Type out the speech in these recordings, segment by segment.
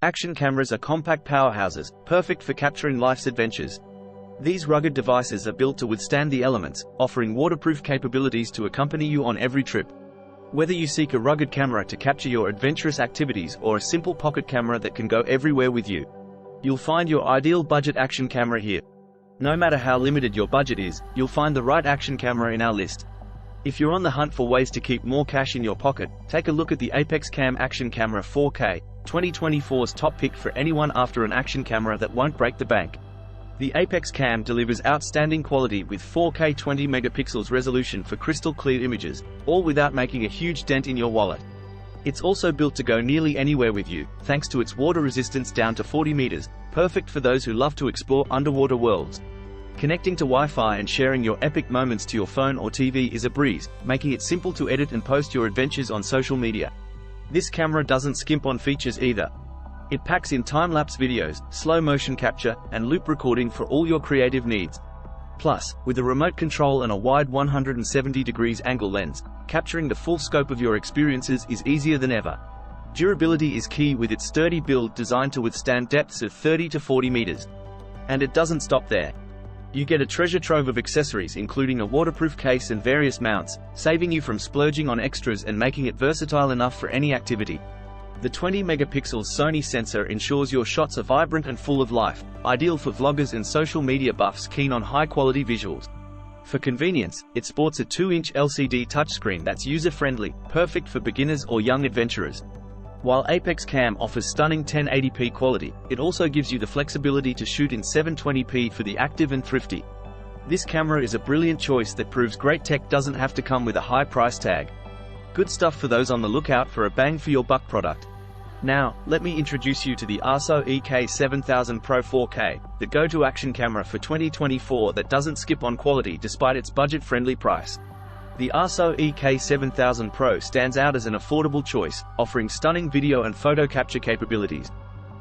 Action cameras are compact powerhouses, perfect for capturing life's adventures. These rugged devices are built to withstand the elements, offering waterproof capabilities to accompany you on every trip. Whether you seek a rugged camera to capture your adventurous activities or a simple pocket camera that can go everywhere with you, you'll find your ideal budget action camera here. No matter how limited your budget is, you'll find the right action camera in our list. If you're on the hunt for ways to keep more cash in your pocket, take a look at the Apexcam Action Camera 4K, 2024's top pick for anyone after an action camera that won't break the bank. The Apexcam delivers outstanding quality with 4K 20 megapixels resolution for crystal clear images, all without making a huge dent in your wallet. It's also built to go nearly anywhere with you, thanks to its water resistance down to 40 meters, perfect for those who love to explore underwater worlds. Connecting to Wi-Fi and sharing your epic moments to your phone or TV is a breeze, making it simple to edit and post your adventures on social media. This camera doesn't skimp on features either. It packs in time-lapse videos, slow motion capture, and loop recording for all your creative needs. Plus, with a remote control and a wide 170 degrees angle lens, capturing the full scope of your experiences is easier than ever. Durability is key with its sturdy build designed to withstand depths of 30 to 40 meters. And it doesn't stop there. You get a treasure trove of accessories including a waterproof case and various mounts, saving you from splurging on extras and making it versatile enough for any activity. The 20 megapixels Sony sensor ensures your shots are vibrant and full of life, ideal for vloggers and social media buffs keen on high-quality visuals. For convenience, it sports a 2-inch LCD touchscreen that's user-friendly, perfect for beginners or young adventurers. While Apexcam offers stunning 1080p quality, it also gives you the flexibility to shoot in 720p for the active and thrifty. This camera is a brilliant choice that proves great tech doesn't have to come with a high price tag. Good stuff for those on the lookout for a bang-for-your-buck product. Now, let me introduce you to the Akaso EK7000 Pro 4K, the go-to action camera for 2024 that doesn't skip on quality despite its budget-friendly price. The Akaso EK7000 Pro stands out as an affordable choice, offering stunning video and photo capture capabilities.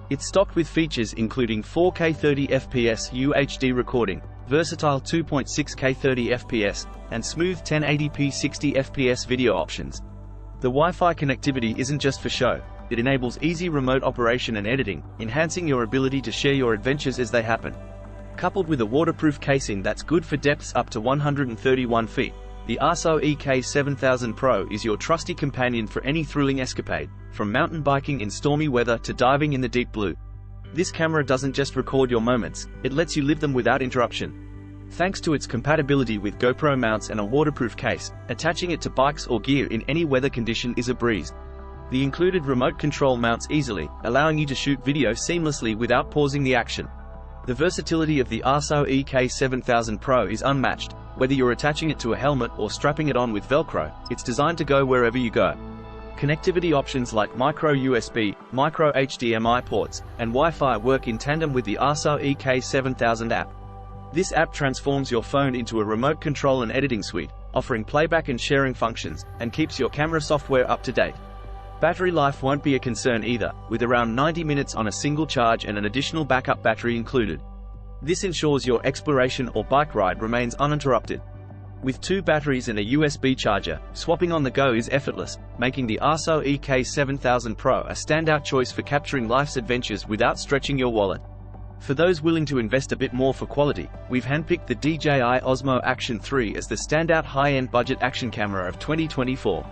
It's stocked with features including 4K 30fps UHD recording, versatile 2.6K 30fps, and smooth 1080p 60fps video options. The Wi-Fi connectivity isn't just for show, it enables easy remote operation and editing, enhancing your ability to share your adventures as they happen. Coupled with a waterproof casing that's good for depths up to 131 feet, the Akaso EK7000 Pro is your trusty companion for any thrilling escapade, from mountain biking in stormy weather to diving in the deep blue. This camera doesn't just record your moments, it lets you live them without interruption. Thanks to its compatibility with GoPro mounts and a waterproof case, attaching it to bikes or gear in any weather condition is a breeze. The included remote control mounts easily, allowing you to shoot video seamlessly without pausing the action. The versatility of the Akaso EK7000 Pro is unmatched. Whether you're attaching it to a helmet or strapping it on with Velcro, it's designed to go wherever you go. Connectivity options like micro USB, micro HDMI ports, and Wi-Fi work in tandem with the Akaso EK7000 app. This app transforms your phone into a remote control and editing suite, offering playback and sharing functions, and keeps your camera software up to date. Battery life won't be a concern either, with around 90 minutes on a single charge and an additional backup battery included. This ensures your exploration or bike ride remains uninterrupted. With 2 batteries and a USB charger, swapping on the go is effortless, making the Akaso EK7000 Pro a standout choice for capturing life's adventures without stretching your wallet. For those willing to invest a bit more for quality, we've handpicked the DJI Osmo Action 3 as the standout high-end budget action camera of 2024.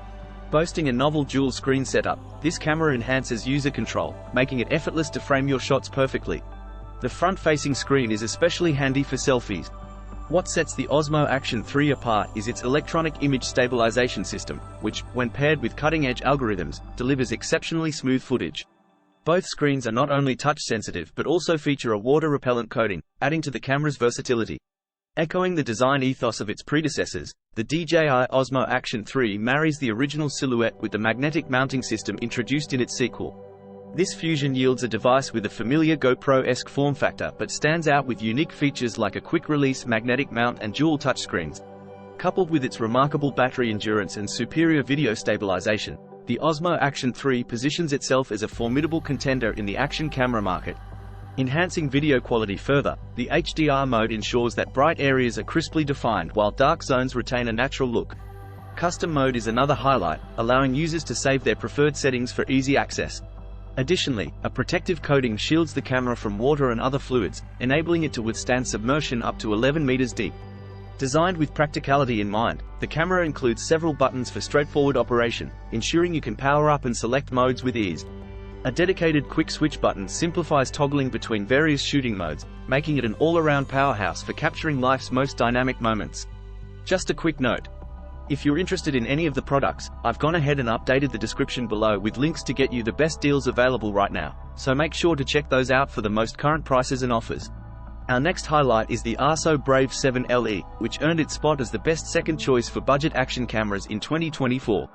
Boasting a novel dual-screen setup, this camera enhances user control, making it effortless to frame your shots perfectly. The front-facing screen is especially handy for selfies. What sets the Osmo Action 3 apart is its electronic image stabilization system, which, when paired with cutting-edge algorithms, delivers exceptionally smooth footage. Both screens are not only touch-sensitive but also feature a water-repellent coating, adding to the camera's versatility. Echoing the design ethos of its predecessors, the DJI Osmo Action 3 marries the original silhouette with the magnetic mounting system introduced in its sequel. This fusion yields a device with a familiar GoPro-esque form factor but stands out with unique features like a quick-release magnetic mount and dual touchscreens. Coupled with its remarkable battery endurance and superior video stabilization, the Osmo Action 3 positions itself as a formidable contender in the action camera market. Enhancing video quality further, the HDR mode ensures that bright areas are crisply defined while dark zones retain a natural look. Custom mode is another highlight, allowing users to save their preferred settings for easy access. Additionally, a protective coating shields the camera from water and other fluids, enabling it to withstand submersion up to 11 meters deep. Designed with practicality in mind, the camera includes several buttons for straightforward operation, ensuring you can power up and select modes with ease. A dedicated quick switch button simplifies toggling between various shooting modes, making it an all-around powerhouse for capturing life's most dynamic moments. Just a quick note. If you're interested in any of the products, I've gone ahead and updated the description below with links to get you the best deals available right now, so make sure to check those out for the most current prices and offers. Our next highlight is the Akaso Brave 7 LE, which earned its spot as the best second choice for budget action cameras in 2024.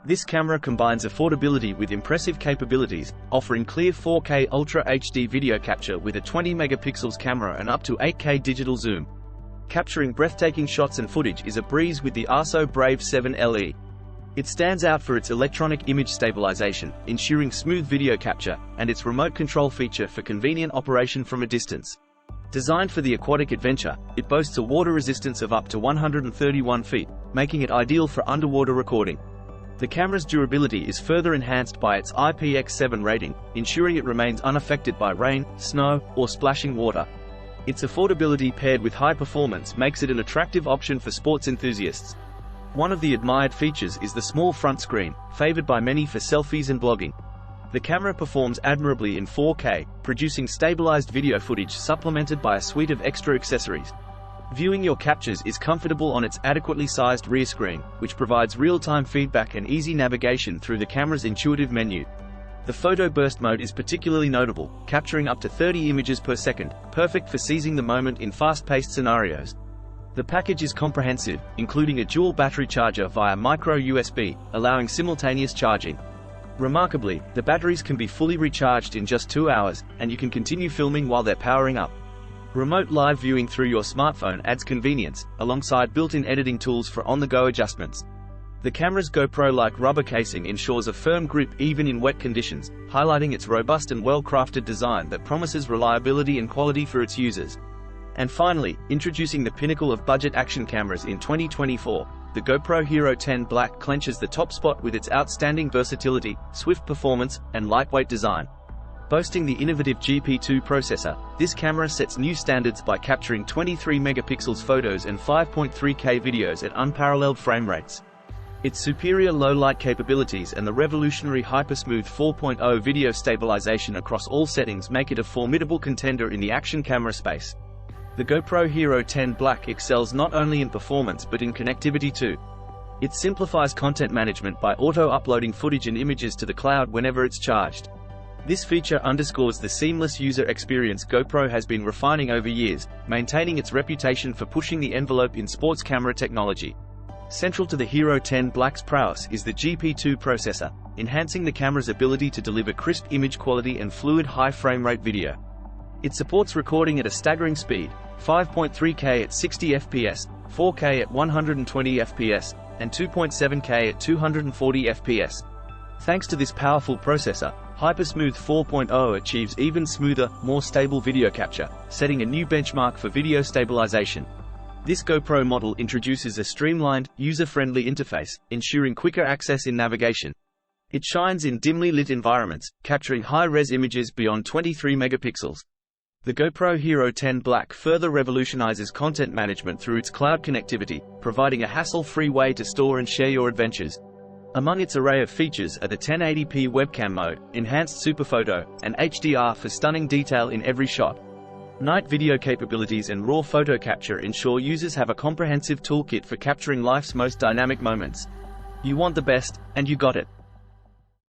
This camera combines affordability with impressive capabilities, offering clear 4K Ultra HD video capture with a 20 megapixels camera and up to 8K digital zoom. Capturing breathtaking shots and footage is a breeze with the Akaso Brave 7 LE. It stands out for its electronic image stabilization, ensuring smooth video capture, and its remote control feature for convenient operation from a distance. Designed for the aquatic adventure, it boasts a water resistance of up to 131 feet, making it ideal for underwater recording. The camera's durability is further enhanced by its IPX7 rating, ensuring it remains unaffected by rain, snow, or splashing water. Its affordability paired with high performance makes it an attractive option for sports enthusiasts. One of the admired features is the small front screen, favored by many for selfies and blogging. The camera performs admirably in 4K, producing stabilized video footage supplemented by a suite of extra accessories. Viewing your captures is comfortable on its adequately sized rear screen, which provides real-time feedback and easy navigation through the camera's intuitive menu. The photo burst mode is particularly notable, capturing up to 30 images per second, perfect for seizing the moment in fast-paced scenarios. The package is comprehensive, including a dual battery charger via micro USB, allowing simultaneous charging. Remarkably, the batteries can be fully recharged in just 2 hours, and you can continue filming while they're powering up. Remote live viewing through your smartphone adds convenience, alongside built-in editing tools for on-the-go adjustments. The camera's GoPro-like rubber casing ensures a firm grip even in wet conditions, highlighting its robust and well-crafted design that promises reliability and quality for its users. And finally, introducing the pinnacle of budget action cameras in 2024, the GoPro Hero 10 Black clenches the top spot with its outstanding versatility, swift performance, and lightweight design. Boasting the innovative GP2 processor, this camera sets new standards by capturing 23 megapixels photos and 5.3K videos at unparalleled frame rates. Its superior low-light capabilities and the revolutionary HyperSmooth 4.0 video stabilization across all settings make it a formidable contender in the action camera space. The GoPro Hero 10 Black excels not only in performance but in connectivity too. It simplifies content management by auto-uploading footage and images to the cloud whenever it's charged. This feature underscores the seamless user experience GoPro has been refining over years, maintaining its reputation for pushing the envelope in sports camera technology. Central to the Hero 10 Black's prowess is the GP2 processor, enhancing the camera's ability to deliver crisp image quality and fluid high frame rate video. It supports recording at a staggering speed, 5.3K at 60 fps, 4K at 120 fps, and 2.7K at 240 fps. Thanks to this powerful processor, HyperSmooth 4.0 achieves even smoother, more stable video capture, setting a new benchmark for video stabilization. This GoPro model introduces a streamlined, user-friendly interface, ensuring quicker access in navigation. It shines in dimly lit environments, capturing high-res images beyond 23 megapixels. The GoPro Hero 10 Black further revolutionizes content management through its cloud connectivity, providing a hassle-free way to store and share your adventures. Among its array of features are the 1080p webcam mode, enhanced superphoto, and HDR for stunning detail in every shot. Night video capabilities and raw photo capture ensure users have a comprehensive toolkit for capturing life's most dynamic moments. You want the best, and you got it.